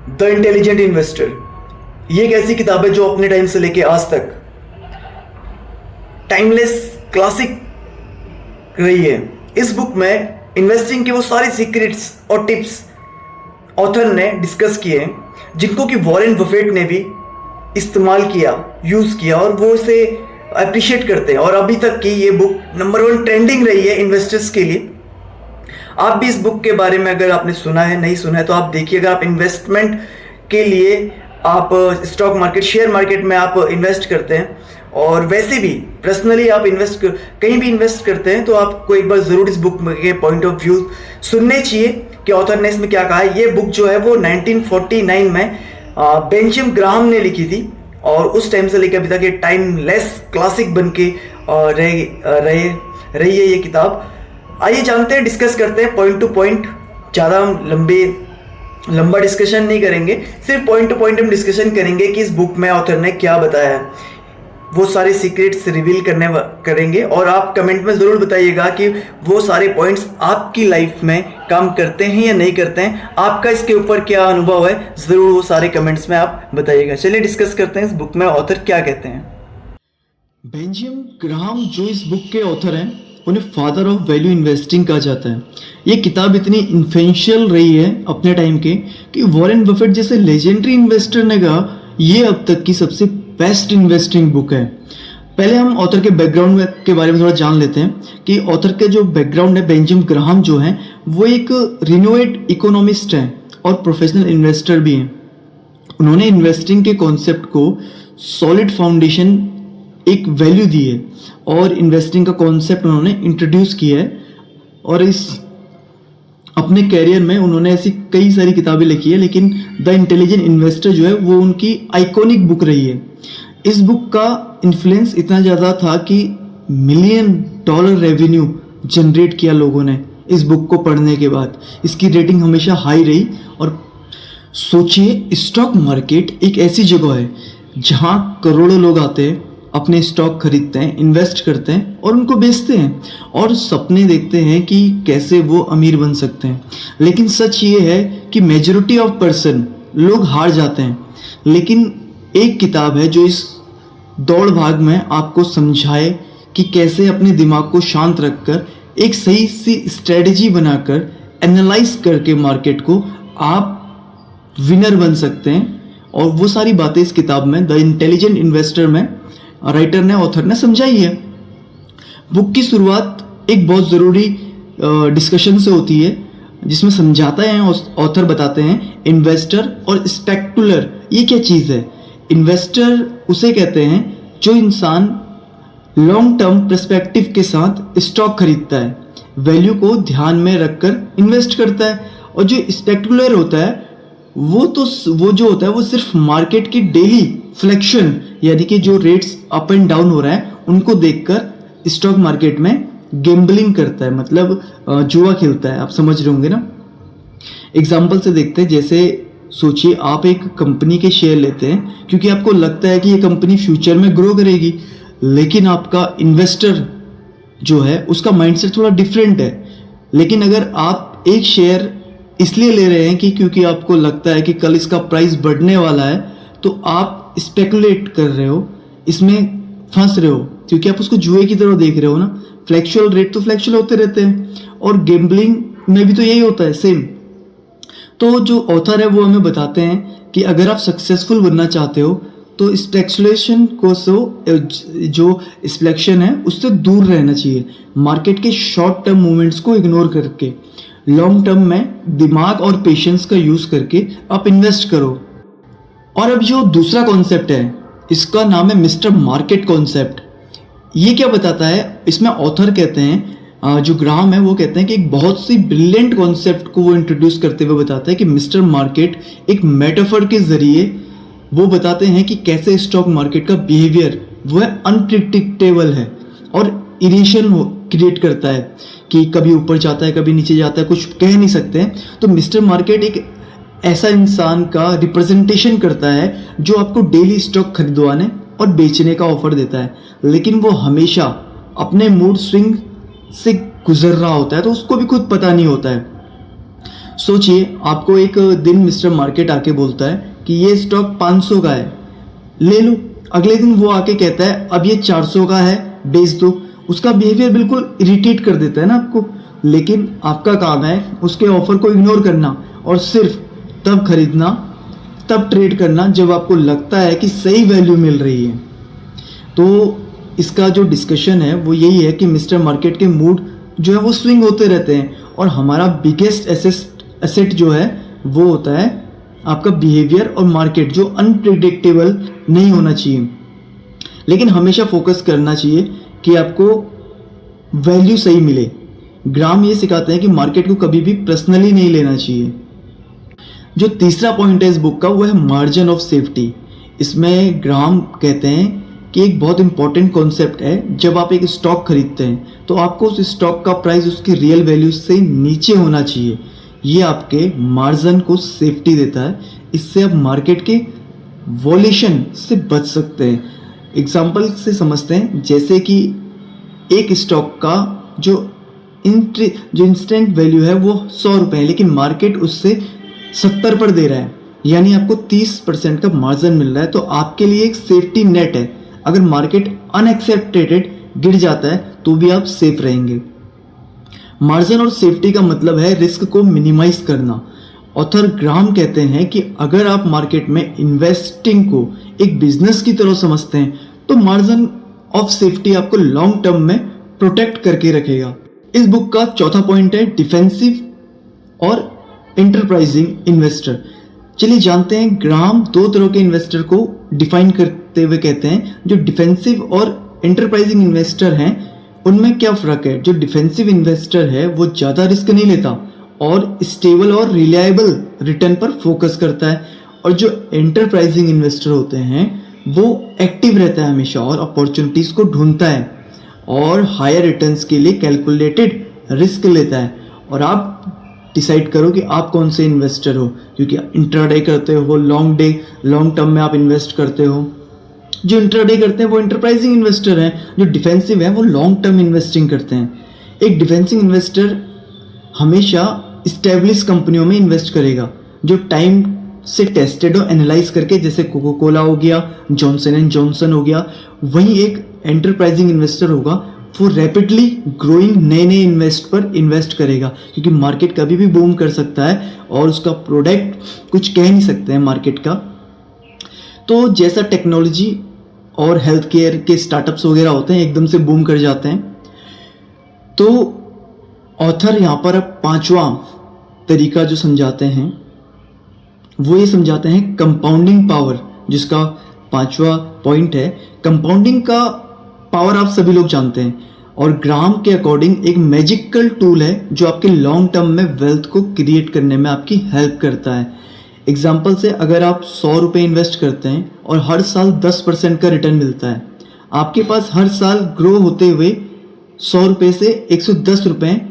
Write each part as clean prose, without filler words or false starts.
The intelligent investor. ये एक ऐसी किताब है जो अपने टाइम से लेके आज तक टाइमलेस क्लासिक रही है। इस बुक में इन्वेस्टिंग के वो सारे सीक्रेट्स और टिप्स ऑथर ने डिस्कस किए हैं जिनको कि वॉरेन बफेट ने भी इस्तेमाल किया, यूज़ किया, और वो इसे अप्रिशिएट करते हैं। और अभी तक की ये बुक नंबर 1 ट्रेंडिंग रही है इन्वेस्टर्स के लिए। आप भी इस बुक के बारे में अगर आपने सुना है, नहीं सुना है, तो आप देखिए। अगर आप इन्वेस्टमेंट के लिए आप स्टॉक मार्केट, शेयर मार्केट में आप इन्वेस्ट करते हैं, और वैसे भी पर्सनली आप कहीं भी इन्वेस्ट करते हैं, तो आपको एक बार ज़रूर इस बुक के पॉइंट ऑफ व्यू सुनने चाहिए कि ऑथर ने इसमें क्या कहा है। ये बुक जो है वो 1949 में बेंजामिन ग्राहम ने लिखी थी, और उस टाइम से लेकर अभी तक ये टाइमलेस क्लासिक बन के रही है ये किताब। आइए जानते हैं, डिस्कस करते हैं पॉइंट टू पॉइंट। ज़्यादा हम लंबा डिस्कशन नहीं करेंगे, सिर्फ पॉइंट टू पॉइंट हम डिस्कशन करेंगे कि इस बुक में ऑथर ने क्या बताया है। वो सारे सीक्रेट्स रिवील करेंगे, और आप कमेंट में ज़रूर बताइएगा कि वो सारे पॉइंट्स आपकी लाइफ में काम करते हैं या नहीं करते हैं। आपका इसके ऊपर क्या अनुभव है, ज़रूर वो सारे कमेंट्स में आप बताइएगा। चलिए डिस्कस करते हैं इस बुक में ऑथर क्या कहते हैं। बेंजामिन ग्राहम जो इस बुक के ऑथर हैं, उन्हें फादर ऑफ वैल्यू इन्वेस्टिंग कहा जाता है। ये किताब इतनी इन्फ्लुएंशियल रही है अपने टाइम के कि वॉरेन बफेट जैसे लेजेंडरी इन्वेस्टर ने कहा ये अब तक की सबसे बेस्ट इन्वेस्टिंग बुक है। पहले हम ऑथर के बैकग्राउंड के बारे में थोड़ा जान लेते हैं कि ऑथर के जो बैकग्राउंड है, बेंजामिन ग्राहम जो हैं वो एक रिनोवेट इकोनॉमिस्ट हैं और प्रोफेशनल इन्वेस्टर भी हैं। उन्होंने इन्वेस्टिंग के कॉन्सेप्ट को सॉलिड फाउंडेशन, एक वैल्यू दी है, और इन्वेस्टिंग का कॉन्सेप्ट उन्होंने इंट्रोड्यूस किया है। और इस अपने कैरियर में उन्होंने ऐसी कई सारी किताबें लिखी है, लेकिन द इंटेलिजेंट इन्वेस्टर जो है वो उनकी आइकॉनिक बुक रही है। इस बुक का इन्फ्लुएंस इतना ज़्यादा था कि $1 मिलियन रेवेन्यू जनरेट किया लोगों ने इस बुक को पढ़ने के बाद। इसकी रेटिंग हमेशा हाई रही। और सोचिए, स्टॉक मार्केट एक ऐसी जगह है जहाँ करोड़ों लोग आते हैं, अपने स्टॉक खरीदते हैं, इन्वेस्ट करते हैं और उनको बेचते हैं, और सपने देखते हैं कि कैसे वो अमीर बन सकते हैं। लेकिन सच ये है कि मेजॉरिटी ऑफ पर्सन लोग हार जाते हैं। लेकिन एक किताब है जो इस दौड़ भाग में आपको समझाए कि कैसे अपने दिमाग को शांत रखकर एक सही सी स्ट्रेटजी बनाकर एनालाइज करके मार्केट को आप विनर बन सकते हैं। और वो सारी बातें इस किताब में द इंटेलिजेंट इन्वेस्टर में राइटर ने, ऑथर ने समझाई है। बुक की शुरुआत एक बहुत ज़रूरी डिस्कशन से होती है, जिसमें समझाता है, ऑथर बताते हैं इन्वेस्टर और स्पेकुलर ये क्या चीज़ है। इन्वेस्टर उसे कहते हैं जो इंसान लॉन्ग टर्म पर्सपेक्टिव के साथ स्टॉक खरीदता है, वैल्यू को ध्यान में रखकर इन्वेस्ट करता है। और जो स्पेकुलर होता है वो जो होता है वो सिर्फ मार्केट की डेली फ्लैक्शन, यानी कि जो रेट्स अप एंड डाउन हो रहा है उनको देखकर स्टॉक मार्केट में गैम्बलिंग करता है, मतलब जुआ खेलता है। आप समझ रहे होंगे ना। एग्जाम्पल से देखते हैं। जैसे सोचिए, आप एक कंपनी के शेयर लेते हैं क्योंकि आपको लगता है कि ये कंपनी फ्यूचर में ग्रो करेगी, लेकिन आपका इन्वेस्टर जो है उसका माइंडसेट थोड़ा डिफरेंट है। लेकिन अगर आप एक शेयर इसलिए ले रहे हैं कि क्योंकि आपको लगता है कि कल इसका प्राइस बढ़ने वाला है, तो आप स्पेकुलेट कर रहे हो, इसमें फंस रहे हो, क्योंकि आप उसको जुए की तरह देख रहे हो ना। फ्लैक्चुअल रेट तो फ्लैक्चुअल होते रहते हैं, और गैम्बलिंग में भी तो यही होता है, सेम। तो जो ऑथर है वो हमें बताते हैं कि अगर आप सक्सेसफुल बनना चाहते हो तो स्पेकुलेशन को जो स्पेकुलेशन है उससे दूर रहना चाहिए। मार्केट के शॉर्ट टर्म मूवमेंट्स को इग्नोर करके लॉन्ग टर्म में दिमाग और पेशेंस का यूज़ करके आप इन्वेस्ट करो। और अब जो दूसरा कॉन्सेप्ट है, इसका नाम है मिस्टर मार्केट कॉन्सेप्ट। ये क्या बताता है, इसमें ऑथर कहते हैं, जो ग्राहम है वो कहते हैं कि एक बहुत सी ब्रिलियंट कॉन्सेप्ट को वो इंट्रोड्यूस करते हुए बताता है कि मिस्टर मार्केट एक मेटाफर के ज़रिए वो बताते हैं कि कैसे स्टॉक मार्केट का बिहेवियर वो है अनप्रिडिक्टेबल है और इरिटेशन क्रिएट करता है कि कभी ऊपर जाता है, कभी नीचे जाता है, कुछ कह नहीं सकते हैं। तो मिस्टर मार्केट एक ऐसा इंसान का रिप्रेजेंटेशन करता है जो आपको डेली स्टॉक खरीदवाने और बेचने का ऑफर देता है, लेकिन वो हमेशा अपने मूड स्विंग से गुजर रहा होता है, तो उसको भी खुद पता नहीं होता है। सोचिए आपको एक दिन मिस्टर मार्केट आके बोलता है कि ये स्टॉक 500 का है, ले लो। अगले दिन वो आके कहता है अब ये 400 का है, बेच दो। उसका बिहेवियर बिल्कुल इरिटेट कर देता है ना आपको, लेकिन आपका काम है उसके ऑफर को इग्नोर करना और सिर्फ तब खरीदना, तब ट्रेड करना जब आपको लगता है कि सही वैल्यू मिल रही है। तो इसका जो डिस्कशन है वो यही है कि मिस्टर मार्केट के मूड जो है वो स्विंग होते रहते हैं और हमारा बिगेस्ट एसेट जो है वो होता है आपका बिहेवियर और मार्केट, जो अनप्रिडिक्टेबल नहीं होना चाहिए। लेकिन हमेशा फोकस करना चाहिए कि आपको वैल्यू सही मिले। ग्राम ये सिखाते हैं कि मार्केट को कभी भी पर्सनली नहीं लेना चाहिए। जो तीसरा पॉइंट है इस बुक का वो है मार्जिन ऑफ सेफ्टी। इसमें ग्राम कहते हैं कि एक बहुत इंपॉर्टेंट कॉन्सेप्ट है, जब आप एक स्टॉक खरीदते हैं तो आपको उस स्टॉक का प्राइस उसकी रियल वैल्यू से नीचे होना चाहिए। ये आपके मार्जिन को सेफ्टी देता है। इससे आप मार्केट के वॉल्यूशन से बच सकते हैं। एग्जाम्पल से समझते हैं, जैसे कि एक स्टॉक का जो इंस्टेंट वैल्यू है वो 100 रुपये है, लेकिन मार्केट उससे 70 पर दे रहा है, यानी आपको 30% का मार्जिन मिल रहा है। तो आपके लिए एक सेफ्टी नेट है। अगर मार्केट अनएक्सेप्टेड गिर जाता है तो भी आप सेफ रहेंगे। मार्जिन और सेफ्टी का मतलब है रिस्क को मिनिमाइज करना। ऑथर ग्राम कहते हैं कि अगर आप मार्केट में इन्वेस्टिंग को एक बिजनेस की तरह समझते हैं तो मार्जिन ऑफ सेफ्टी आपको लॉन्ग टर्म में प्रोटेक्ट करके रखेगा। इस बुक का चौथा पॉइंट है डिफेंसिव और एंटरप्राइजिंग इन्वेस्टर। चलिए जानते हैं ग्राम दो तरह के इन्वेस्टर को डिफाइन करते हुए कहते हैं। जो डिफेंसिव और एंटरप्राइजिंग इन्वेस्टर हैं उनमें क्या फ़र्क है। जो डिफेंसिव इन्वेस्टर है वो ज़्यादा रिस्क नहीं लेता और स्टेबल और रिलायबल रिटर्न पर फोकस करता है, और जो एंटरप्राइजिंग इन्वेस्टर होते हैं वो एक्टिव रहता है हमेशा और अपॉर्चुनिटीज़ को ढूंढता है और हायर रिटर्न्स के लिए कैलकुलेटेड रिस्क लेता है। और आप डिसाइड करो कि आप कौन से इन्वेस्टर हो, क्योंकि इंट्राडे करते हो, लॉन्ग टर्म में आप इन्वेस्ट करते हो। जो इंट्राडे करते हैं वो एंटरप्राइजिंग इन्वेस्टर हैं, जो डिफेंसिव है वो लॉन्ग टर्म इन्वेस्टिंग करते हैं। एक डिफेंसिव इन्वेस्टर हमेशा इस्टेब्लिश कंपनियों में इन्वेस्ट करेगा जो टाइम से टेस्टेड और एनालाइज करके, जैसे कोको कोला हो गया, जॉनसन एंड जॉनसन हो गया। वहीं एक एंटरप्राइजिंग इन्वेस्टर होगा वो रैपिडली ग्रोइंग नए नए पर इन्वेस्ट करेगा, क्योंकि मार्केट कभी भी बूम कर सकता है और उसका प्रोडक्ट कुछ कह नहीं सकते हैं मार्केट का। तो जैसा टेक्नोलॉजी और हेल्थ केयर के स्टार्टअप्स वगैरह होते हैं एकदम से बूम कर जाते हैं। तो ऑथर यहाँ पर अब पांचवा तरीका जो समझाते हैं वो ये समझाते हैं कंपाउंडिंग पावर, जिसका पांचवा पॉइंट है। कंपाउंडिंग का पावर आप सभी लोग जानते हैं और ग्राम के अकॉर्डिंग एक मैजिकल टूल है जो आपके लॉन्ग टर्म में वेल्थ को क्रिएट करने में आपकी हेल्प करता है। एग्जाम्पल से अगर आप 100 रुपये इन्वेस्ट करते हैं और हर साल 10% का रिटर्न मिलता है, आपके पास हर साल ग्रो होते हुए 100 रुपये से 110 रुपये,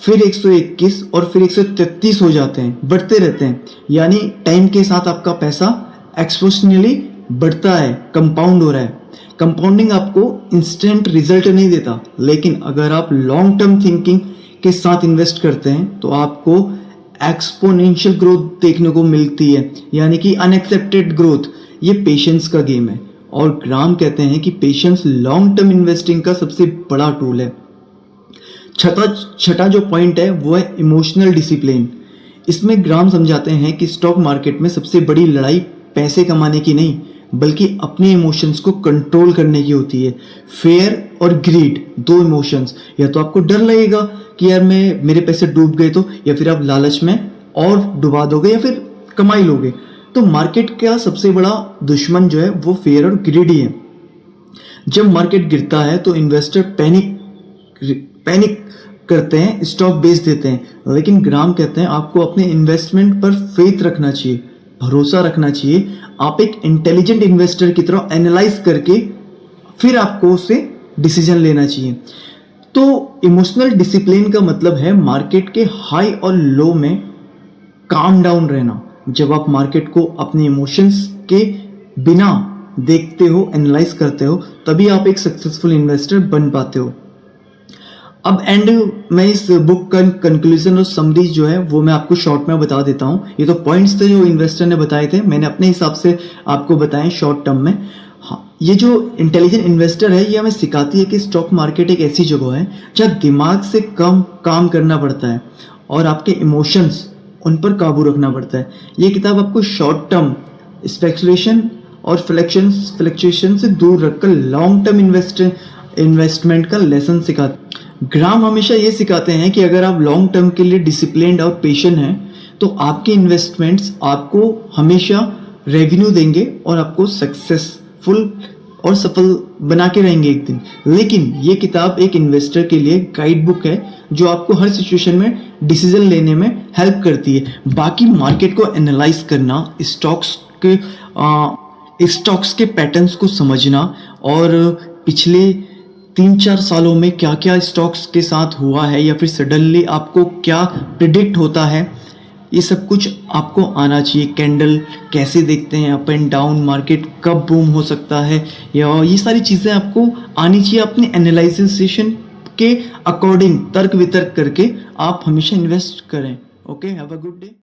फिर 121 और फिर 133 हो जाते हैं, बढ़ते रहते हैं। यानी टाइम के साथ आपका पैसा एक्सपोनेंशियली बढ़ता है, कंपाउंड हो रहा है। कंपाउंडिंग आपको इंस्टेंट रिजल्ट नहीं देता, लेकिन अगर आप लॉन्ग टर्म थिंकिंग के साथ इन्वेस्ट करते हैं तो आपको एक्सपोनेंशियल ग्रोथ देखने को मिलती है, यानी कि अनएक्सेप्टेड ग्रोथ। ये पेशेंस का गेम है और ग्राम कहते हैं कि पेशेंस लॉन्ग टर्म इन्वेस्टिंग का सबसे बड़ा टूल है। छठा जो पॉइंट है वो है इमोशनल डिसिप्लिन। इसमें ग्राम समझाते हैं कि स्टॉक मार्केट में सबसे बड़ी लड़ाई पैसे कमाने की नहीं बल्कि अपने इमोशंस को कंट्रोल करने की होती है। फेयर और ग्रीड, दो इमोशंस। या तो आपको डर लगेगा कि यार मेरे पैसे डूब गए तो, या फिर आप लालच में और डुबा दोगे या फिर कमाई लोगे। तो मार्केट का सबसे बड़ा दुश्मन जो है वो फेयर और ग्रीड ही है। जब मार्केट गिरता है तो इन्वेस्टर पैनिक करते हैं, स्टॉक बेच देते हैं। लेकिन ग्राम कहते हैं आपको अपने इन्वेस्टमेंट पर फेथ रखना चाहिए, भरोसा रखना चाहिए। आप एक इंटेलिजेंट इन्वेस्टर की तरह एनालाइज करके फिर आपको उसे डिसीजन लेना चाहिए। तो इमोशनल डिसिप्लिन का मतलब है मार्केट के हाई और लो में काम डाउन रहना। जब आप मार्केट को अपने इमोशंस के बिना देखते हो, एनालाइज करते हो, तभी आप एक सक्सेसफुल इन्वेस्टर बन पाते हो। अब एंड मैं इस बुक का कंक्लूजन और समरी जो है वो मैं आपको शॉर्ट में बता देता हूँ। ये तो पॉइंट्स थे जो इन्वेस्टर ने बताए थे, मैंने अपने हिसाब से आपको बताएं शॉर्ट टर्म में। हाँ, ये जो इंटेलिजेंट इन्वेस्टर है ये हमें सिखाती है कि स्टॉक मार्केट एक ऐसी जगह है जहाँ दिमाग से कम काम करना पड़ता है और आपके इमोशंस उन पर काबू रखना पड़ता है। ये किताब आपको शॉर्ट टर्म स्पेकुलेशन और फ्लक्चुएशन से दूर रखकर लॉन्ग टर्म इन्वेस्टमेंट का लेसन सिखाते। ग्राम हमेशा ये सिखाते हैं कि अगर आप लॉन्ग टर्म के लिए डिसिप्लिन्ड और पेशेंट हैं तो आपके इन्वेस्टमेंट्स आपको हमेशा रेवेन्यू देंगे और आपको सक्सेसफुल और सफल बना के रहेंगे एक दिन। लेकिन ये किताब एक इन्वेस्टर के लिए गाइड बुक है जो आपको हर सिचुएशन में डिसीजन लेने में हेल्प करती है। बाकी मार्केट को एनालाइज करना, स्टॉक्स के पैटर्न्स को समझना और पिछले 3-4 सालों में क्या क्या स्टॉक्स के साथ हुआ है या फिर सडनली आपको क्या प्रिडिक्ट होता है, ये सब कुछ आपको आना चाहिए। कैंडल कैसे देखते हैं, अप एंड डाउन, मार्केट कब बूम हो सकता है, या ये सारी चीज़ें आपको आनी चाहिए। अपने एनालाइजेशन के अकॉर्डिंग तर्क वितर्क करके आप हमेशा इन्वेस्ट करें। Okay, have a good day.